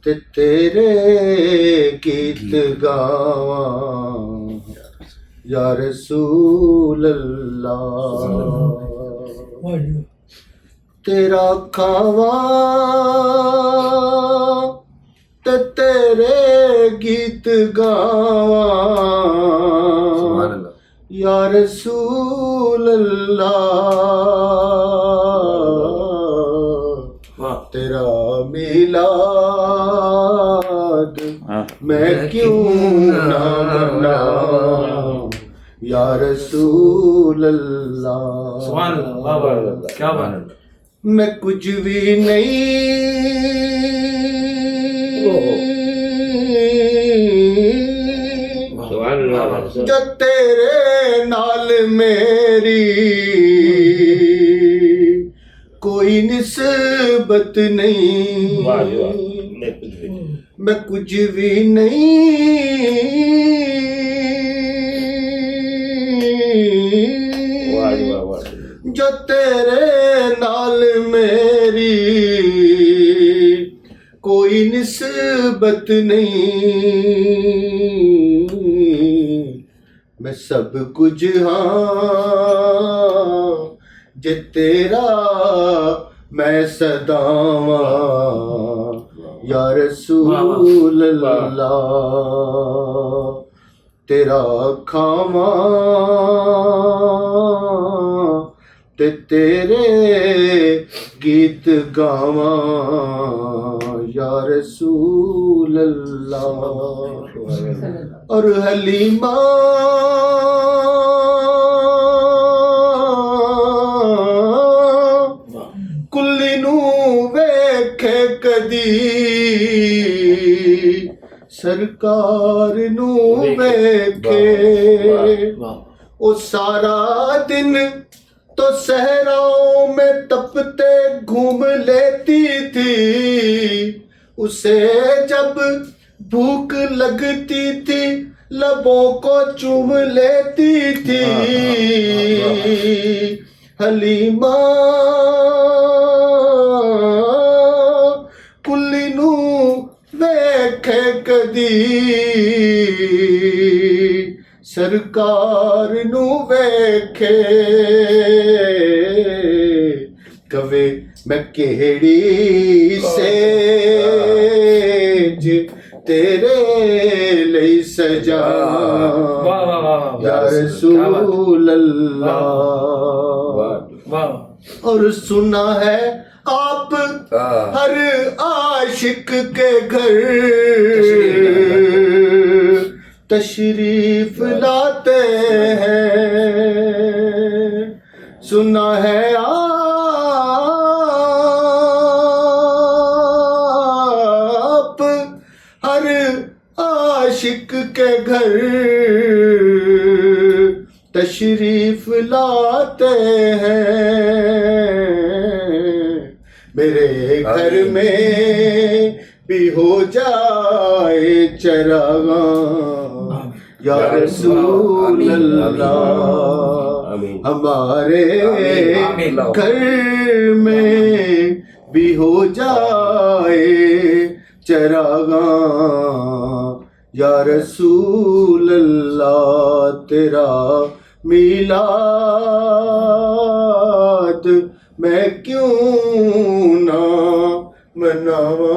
ते तेरे गीत गावां या रसूल अल्लाह। तेरा खावां ते तेरे गीत गावां या रसूल अल्लाह। तेरा मिलाद मैं क्यों ना मनाऊं या रसूल अल्लाह। सुभान अल्लाह, क्या बात है। मैं कुछ भी नहीं जो तेरे नाल मेरी कोई निस्बत नहीं। मैं कुछ भी नहीं जो तेरे नाल मेरी कोई निस्बत नहीं। मैं सब कुछ हाँ जे तेरा मैं सदावां या रसूल अल्लाह। तेरा खावां ते तेरे गीत गावां या रसूल अल्लाह। और हलीमा कुल्ली नू वेखे कदी सरकार नू वेखे। ओ सारा दिन तो सहराओं में तपते घूम लेती थी। उसे जब भूख लगती थी लबों को चूम लेती थी। हलीमा कुल्ली नू वेखे कदी सरकार नू वेखे। कवे मैं केड़ी सेज तेरे लिए सजा या रसूल अल्लाह। और सुना है आप हर आशिक के घर तशरीफ लाते हैं। सुना है आप हर आशिक के घर तशरीफ लाते हैं। मेरे घर में भी हो जाए चरागां या रसूल अल्लाह। हमारे घर में भी हो जाए चरागां या रसूल अल्लाह। तेरा मिलाद मैं क्यों ना मनावां।